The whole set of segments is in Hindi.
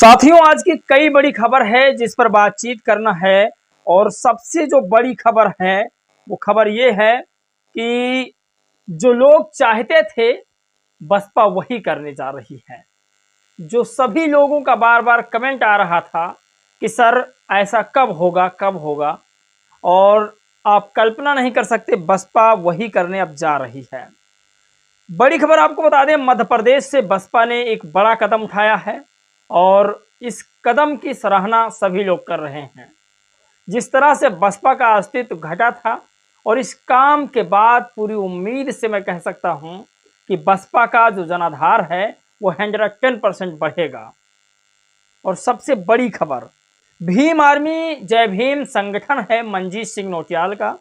साथियों, आज की कई बड़ी खबर है जिस पर बातचीत करना है। और सबसे जो बड़ी खबर है वो खबर ये है कि जो लोग चाहते थे बसपा वही करने जा रही है। जो सभी लोगों का बार बार कमेंट आ रहा था कि सर ऐसा कब होगा, और आप कल्पना नहीं कर सकते, बसपा वही करने अब जा रही है। बड़ी खबर आपको बता दें, मध्य प्रदेश से बसपा ने एक बड़ा कदम उठाया है और इस कदम की सराहना सभी लोग कर रहे हैं। जिस तरह से बसपा का अस्तित्व घटा था और इस काम के बाद पूरी उम्मीद से मैं कह सकता हूं कि बसपा का जो जनाधार है वो 110% बढ़ेगा। और सबसे बड़ी खबर, भीम आर्मी जय भीम संगठन है मंजीत सिंह नौटियाल का,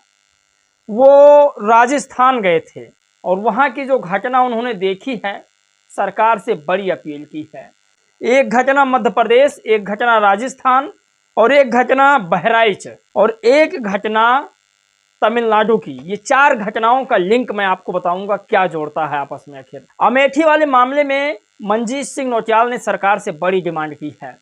वो राजस्थान गए थे और वहां की जो घटना उन्होंने देखी है, सरकार से बड़ी अपील की है। एक घटना मध्य प्रदेश, एक घटना राजस्थान और एक घटना बहराइच और एक घटना तमिलनाडु की। ये चार घटनाओं का लिंक मैं आपको बताऊंगा क्या जोड़ता है आपस में। आखिर अमेठी वाले मामले में मंजीत सिंह नौटियाल ने सरकार से बड़ी डिमांड की है,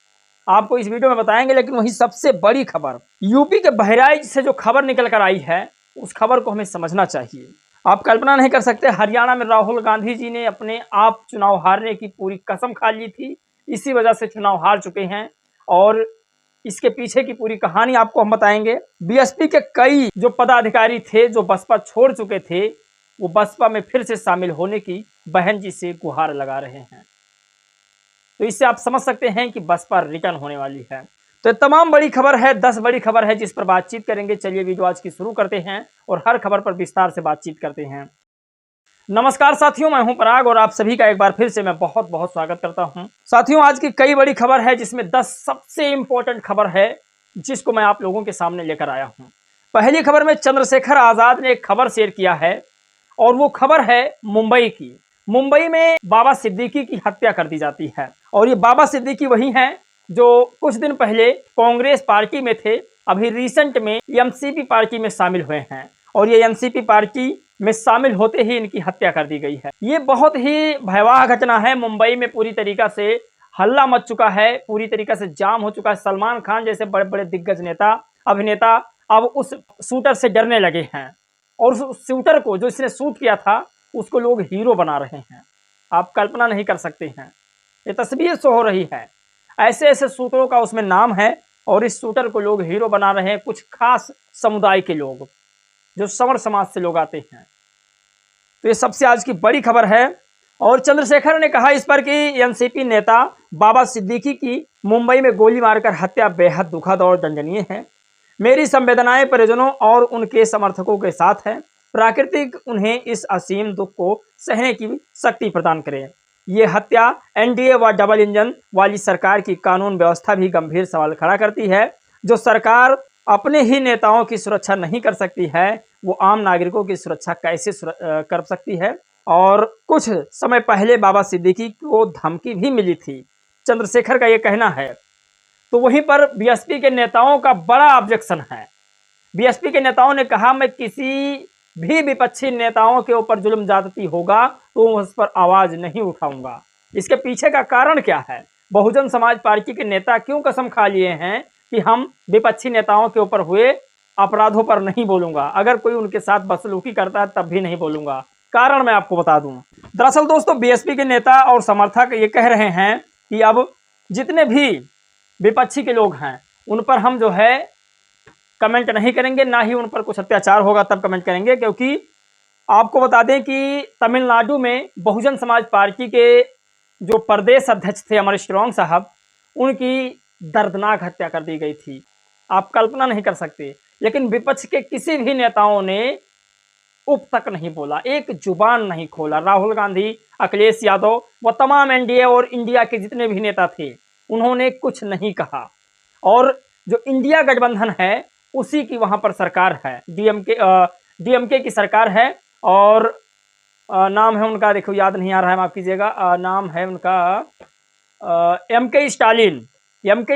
आपको इस वीडियो में बताएंगे। लेकिन वही सबसे बड़ी खबर, यूपी के बहराइच से जो खबर निकल कर आई है उस खबर को हमें समझना चाहिए। आप कल्पना नहीं कर सकते, हरियाणा में राहुल गांधी जी ने अपने आप चुनाव हारने की पूरी कसम खा ली थी, इसी वजह से चुनाव हार चुके हैं और इसके पीछे की पूरी कहानी आपको हम बताएंगे। बीएसपी के कई जो पदाधिकारी थे जो बसपा छोड़ चुके थे, वो बसपा में फिर से शामिल होने की बहन जी से गुहार लगा रहे हैं। तो इससे आप समझ सकते हैं कि बसपा रिटर्न होने वाली है। तो तमाम बड़ी खबर है, 10 बड़ी खबर है जिस पर बातचीत करेंगे। चलिए वीडियो आज की शुरू करते हैं और हर खबर पर विस्तार से बातचीत करते हैं। नमस्कार साथियों, मैं हूं पराग और आप सभी का एक बार फिर से मैं बहुत बहुत स्वागत करता हूं। साथियों, आज की कई बड़ी खबर है जिसमें 10 सबसे इंपॉर्टेंट खबर है जिसको मैं आप लोगों के सामने लेकर आया हूं। पहली खबर में चंद्रशेखर आजाद ने एक खबर शेयर किया है और वो खबर है मुंबई की। मुंबई में बाबा सिद्दीकी की हत्या कर दी जाती है और ये बाबा सिद्दीकी वही हैं जो कुछ दिन पहले कांग्रेस पार्टी में थे, अभी रिसेंट में एनसीपी पार्टी में शामिल हुए हैं और ये एनसीपी पार्टी में शामिल होते ही इनकी हत्या कर दी गई है। ये बहुत ही भयावह घटना है। मुंबई में पूरी तरीका से हल्ला मच चुका है, पूरी तरीका से जाम हो चुका है। सलमान खान जैसे बड़े बड़े दिग्गज नेता, अभिनेता अब उस शूटर से डरने लगे हैं और उस शूटर को, जो इसने शूट किया था, उसको लोग हीरो बना रहे हैं। आप कल्पना नहीं कर सकते हैं, ये तस्वीर शो हो रही है। ऐसे ऐसे शूटरों का उसमें नाम है और इस शूटर को लोग हीरो बना रहे हैं। कुछ खास समुदाय के लोग, जो संवर समाज से लोग आते हैं। तो ये सबसे आज की बड़ी खबर है। और चंद्रशेखर ने कहा इस पर कि एनसीपी नेता बाबा सिद्दीकी की मुंबई में गोली मारकर हत्या बेहद दुखद और दंडनीय है। मेरी संवेदनाएं परिजनों और उनके समर्थकों के साथ है। प्राकृतिक उन्हें इस असीम दुख को सहने की शक्ति प्रदान करे। ये हत्या एनडीए व डबल इंजन वाली सरकार की कानून व्यवस्था भी गंभीर सवाल खड़ा करती है। जो सरकार अपने ही नेताओं की सुरक्षा नहीं कर सकती है, वो आम नागरिकों की सुरक्षा कैसे कर सकती है। और कुछ समय पहले बाबा सिद्दीकी को धमकी भी मिली थी, चंद्रशेखर का ये कहना है। तो वहीं पर बीएसपी के नेताओं का बड़ा ऑब्जेक्शन है। बीएसपी के नेताओं ने कहा, मैं किसी भी विपक्षी नेताओं के ऊपर जुल्म ज्यादती होगा तो उस पर आवाज नहीं उठाऊंगा। इसके पीछे का कारण क्या है? बहुजन समाज पार्टी के नेता क्यों कसम खा लिए हैं कि हम विपक्षी नेताओं के ऊपर हुए अपराधों पर नहीं बोलूंगा, अगर कोई उनके साथ बदसलूकी करता है तब भी नहीं बोलूंगा। कारण मैं आपको बता दूं। दरअसल दोस्तों, बीएसपी के नेता और समर्थक ये कह रहे हैं कि अब जितने भी विपक्षी के लोग हैं उन पर हम जो है कमेंट नहीं करेंगे, ना ही उन पर कुछ अत्याचार होगा तब कमेंट करेंगे। क्योंकि आपको बता दें कि तमिलनाडु में बहुजन समाज पार्टी के जो प्रदेश अध्यक्ष थे अमर स्ट्रॉन्ग साहब, उनकी दर्दनाक हत्या कर दी गई थी। आप कल्पना नहीं कर सकते। लेकिन विपक्ष के किसी भी नेताओं ने उप तक नहीं बोला, एक जुबान नहीं खोला। राहुल गांधी, अखिलेश यादव व तमाम एनडीए और इंडिया के जितने भी नेता थे, उन्होंने कुछ नहीं कहा। और जो इंडिया गठबंधन है उसी की वहां पर सरकार है, डीएमके की सरकार है। और नाम है उनका, देखो याद नहीं आ रहा है, माफ कीजिएगा, नाम है उनका एमके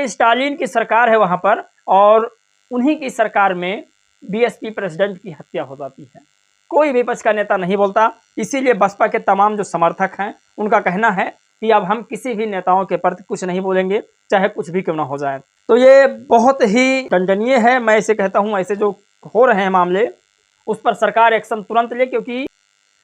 स्टालिन की सरकार है वहां पर। और उन्हीं की सरकार में बीएसपी प्रेसिडेंट की हत्या हो जाती है। कोई विपक्ष का नेता नहीं बोलता। इसीलिए बसपा के तमाम जो समर्थक हैं उनका कहना है कि अब हम किसी भी नेताओं के प्रति कुछ नहीं बोलेंगे, चाहे कुछ भी क्यों ना हो जाए। तो ये बहुत ही दंडनीय है। मैं इसे कहता हूँ, ऐसे जो हो रहे हैं मामले, उस पर सरकार एक्शन तुरंत ले, क्योंकि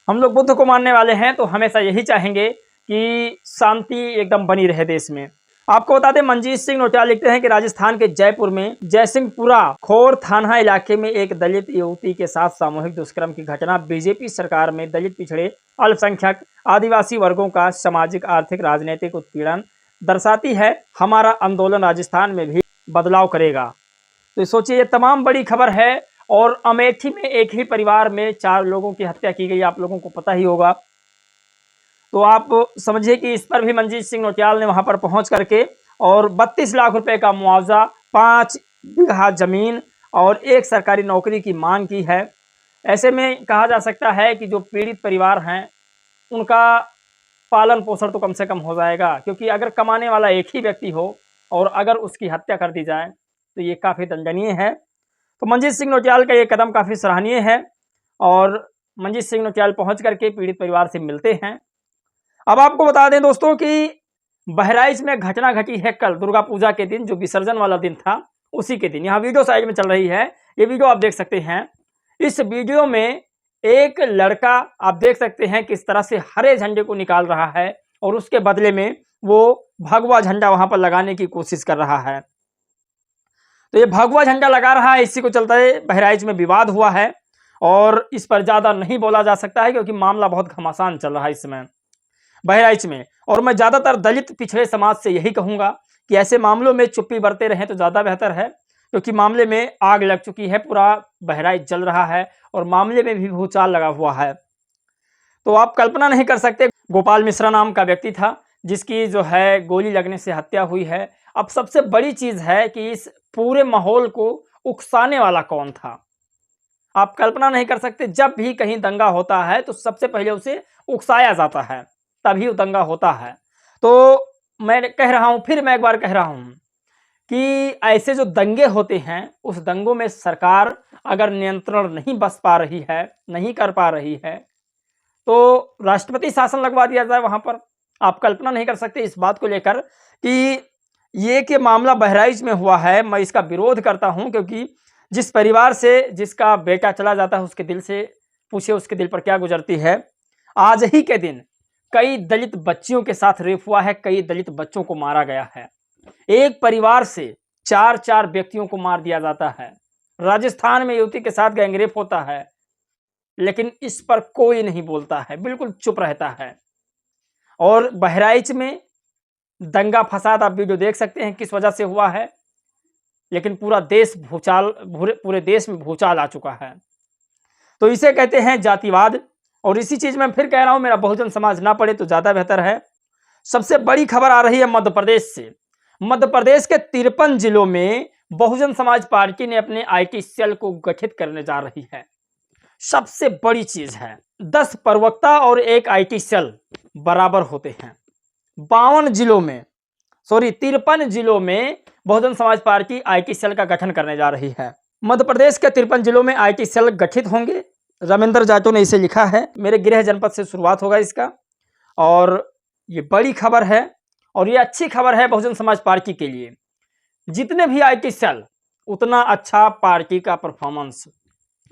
हम लोग बुद्ध को मानने वाले हैं तो हमेशा यही चाहेंगे कि शांति एकदम बनी रहे देश में। आपको बता दें, मनजीत सिंह नोटियाल लिखते हैं कि राजस्थान के जयपुर में जयसिंहपुरा खोर थाना इलाके में एक दलित युवती के साथ सामूहिक दुष्कर्म की घटना बीजेपी सरकार में दलित, पिछड़े, अल्पसंख्यक, आदिवासी वर्गों का सामाजिक, आर्थिक, राजनीतिक उत्पीड़न दर्शाती है। हमारा आंदोलन राजस्थान में भी बदलाव करेगा। तो सोचिए, ये तमाम बड़ी खबर है। और अमेठी में एक ही परिवार में 4 लोगों की हत्या की गई, आप लोगों को पता ही होगा। तो आप समझिए कि इस पर भी मनजीत सिंह नोटियाल ने वहां पर पहुंच करके और 32 लाख रुपए का मुआवजा, 5 बीघा जमीन और एक सरकारी नौकरी की मांग की है। ऐसे में कहा जा सकता है कि जो पीड़ित परिवार हैं उनका पालन पोषण तो कम से कम हो जाएगा, क्योंकि अगर कमाने वाला एक ही व्यक्ति हो और अगर उसकी हत्या कर दी जाए तो ये काफ़ी दंडनीय है। तो मनजीत सिंह नोटियाल का ये कदम काफ़ी सराहनीय है और मनजीत सिंह नोटियाल पहुंच करके पीड़ित परिवार से मिलते हैं। अब आपको बता दें दोस्तों कि बहराइच में घटना घटी है कल दुर्गा पूजा के दिन, जो विसर्जन वाला दिन था, उसी के दिन। यहाँ वीडियो साइड में चल रही है, ये वीडियो आप देख सकते हैं। इस वीडियो में एक लड़का आप देख सकते हैं किस तरह से हरे झंडे को निकाल रहा है और उसके बदले में वो भगवा झंडा वहां पर लगाने की कोशिश कर रहा है। तो ये भगवा झंडा लगा रहा है, इसी को चलते बहराइच में विवाद हुआ है और इस पर ज्यादा नहीं बोला जा सकता है क्योंकि मामला बहुत घमासान चल रहा है इस समय बहराइच में। और मैं ज्यादातर दलित पिछड़े समाज से यही कहूंगा कि ऐसे मामलों में चुप्पी बरते रहें तो ज्यादा बेहतर है, क्योंकि मामले में आग लग चुकी है, पूरा बहराइच जल रहा है और मामले में भी भूचाल लगा हुआ है। तो आप कल्पना नहीं कर सकते, गोपाल मिश्रा नाम का व्यक्ति था जिसकी जो है गोली लगने से हत्या हुई है। अब सबसे बड़ी चीज है कि इस पूरे माहौल को उकसाने वाला कौन था। आप कल्पना नहीं कर सकते, जब भी कहीं दंगा होता है तो सबसे पहले उसे उकसाया जाता है, तभी वो दंगा होता है। तो मैं कह रहा हूं, फिर मैं एक बार कह रहा हूं कि ऐसे जो दंगे होते हैं उस दंगों में सरकार अगर नियंत्रण नहीं बस पा रही है, नहीं कर पा रही है, तो राष्ट्रपति शासन लगवा दिया जाए वहां पर। आप कल्पना नहीं कर सकते इस बात को लेकर कि ये कि मामला बहराइच में हुआ है। मैं इसका विरोध करता हूं, क्योंकि जिस परिवार से जिसका बेटा चला जाता है उसके दिल से पूछे उसके दिल पर क्या गुजरती है। आज ही के दिन कई दलित बच्चियों के साथ रेप हुआ है, कई दलित बच्चों को मारा गया है। एक परिवार से 4 व्यक्तियों को मार दिया जाता है। राजस्थान में युवती के साथ गैंगरेप होता है, लेकिन इस पर कोई नहीं बोलता है, बिल्कुल चुप रहता है। और बहराइच में दंगा फसाद आप वीडियो देख सकते हैं किस वजह से हुआ है, लेकिन पूरा देश पूरे देश में भूचाल आ चुका है। तो इसे कहते हैं जातिवाद। और इसी चीज में फिर कह रहा हूं, मेरा बहुजन समाज ना पढ़े तो ज्यादा बेहतर है। सबसे बड़ी खबर आ रही है मध्य प्रदेश से। मध्य प्रदेश के 53 जिलों में बहुजन समाज पार्टी ने अपने आईटी सेल को गठित करने जा रही है। सबसे बड़ी चीज है, 10 प्रवक्ता और 1 आईटी सेल बराबर होते हैं। 53 जिलों में Bahujan Samaj party IT cell का गठन करने जा रही है। मध्य प्रदेश के 53 जिलों में आईटी सेल गठित होंगे। रविंद्र जाटो ने इसे लिखा है। मेरे गृह जनपद से शुरुआत होगा इसका, और ये बड़ी खबर है और ये अच्छी खबर है बहुजन समाज पार्टी के लिए। जितने भी आईटी सेल उतना अच्छा पार्टी का परफॉर्मेंस,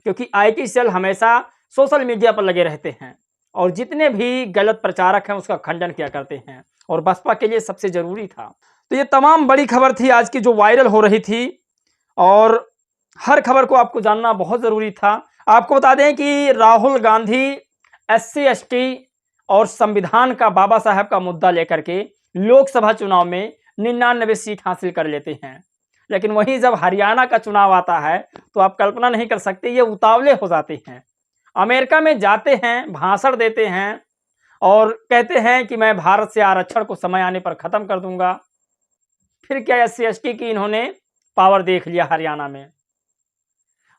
क्योंकि आईटी सेल हमेशा सोशल मीडिया पर लगे रहते हैं और जितने भी गलत प्रचारक हैं उसका खंडन किया करते हैं, और बसपा के लिए सबसे जरूरी था। तो ये तमाम बड़ी खबर थी आज की जो वायरल हो रही थी, और हर खबर को आपको जानना बहुत जरूरी था। आपको बता दें कि राहुल गांधी SC ST और संविधान का, बाबा साहब का मुद्दा लेकर के लोकसभा चुनाव में 99 सीट हासिल कर लेते हैं, लेकिन वहीं जब हरियाणा का चुनाव आता है तो आप कल्पना नहीं कर सकते, ये उतावले हो जाते हैं। अमेरिका में जाते हैं, भाषण देते हैं और कहते हैं कि मैं भारत से आरक्षण को समय आने पर खत्म कर दूंगा। फिर क्या SC ST की इन्होंने पावर देख लिया।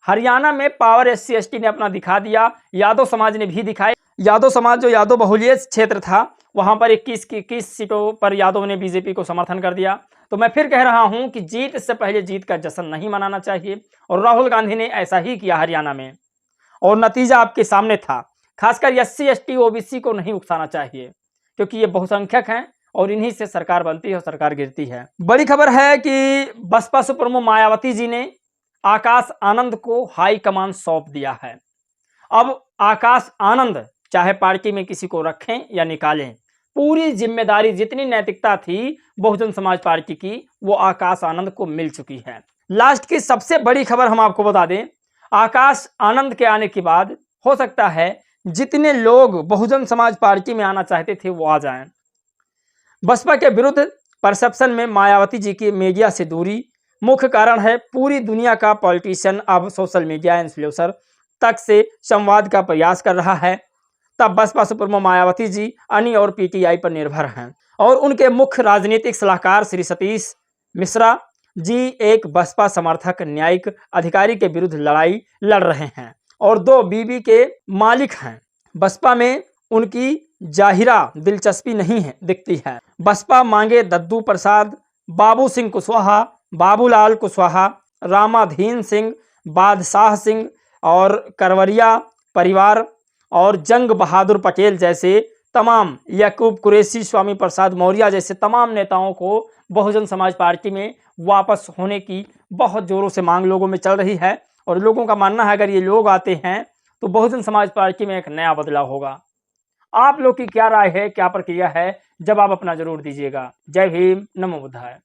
हरियाणा में पावर SC ST ने अपना दिखा दिया, यादव समाज ने भी दिखाया। यादव समाज जो यादव बहुल्य क्षेत्र था वहां पर 21 सीटों पर यादव ने बीजेपी को समर्थन कर दिया। तो मैं फिर कह रहा हूं कि जीत से पहले जीत का जश्न नहीं मनाना चाहिए, और राहुल गांधी ने ऐसा ही किया हरियाणा में, और नतीजा आपके सामने था। खासकर SC ST OBC को नहीं उकसाना चाहिए, क्योंकि ये बहुसंख्यक हैं और इन्हीं से सरकार बनती है और सरकार गिरती है। बड़ी खबर है कि बसपा सुप्रीमो मायावती जी ने आकाश आनंद को हाई कमान सौंप दिया है। अब आकाश आनंद चाहे पार्टी में किसी को रखें या निकालें, पूरी जिम्मेदारी, जितनी नैतिकता थी बहुजन समाज पार्टी की, वो आकाश आनंद को मिल चुकी है। लास्ट की सबसे बड़ी खबर हम आपको बता दें, आकाश आनंद के आने के बाद हो सकता है जितने लोग बहुजन समाज पार्टी में आना चाहते थे वो आ जाएं। बसपा के विरुद्ध परसेप्शन में मायावती जी की मीडिया से दूरी मुख्य कारण है। पूरी दुनिया का पॉलिटिशियन अब सोशल मीडिया इन्फ्लुएंसर तक से संवाद का प्रयास कर रहा है, तब बसपा सुप्रीमो मायावती जी अन्य और पीटीआई पर निर्भर हैं और उनके मुख्य राजनीतिक सलाहकार श्री सतीश मिश्रा जी एक बसपा समर्थक न्यायिक अधिकारी के विरुद्ध लड़ाई लड़ रहे हैं और 2 बीबी के मालिक हैं। बसपा में उनकी जाहिरा दिलचस्पी नहीं है दिखती है। बसपा मांगे दद्दू प्रसाद, बाबू सिंह कुशवाहा, बाबूलाल कुशवाहा, रामाधीन सिंह, बादशाह सिंह और करवरिया परिवार और जंग बहादुर पटेल जैसे तमाम, याकूब कुरैशी, स्वामी प्रसाद मौर्य जैसे तमाम नेताओं को बहुजन समाज पार्टी में वापस होने की बहुत जोरों से मांग लोगों में चल रही है और लोगों का मानना है अगर ये लोग आते हैं तो बहुजन समाज पार्टी में एक नया बदलाव होगा। आप लोग की क्या राय है, क्या प्रक्रिया है, जवाब अपना जरूर दीजिएगा। जय भीम, नमो बुद्धाय।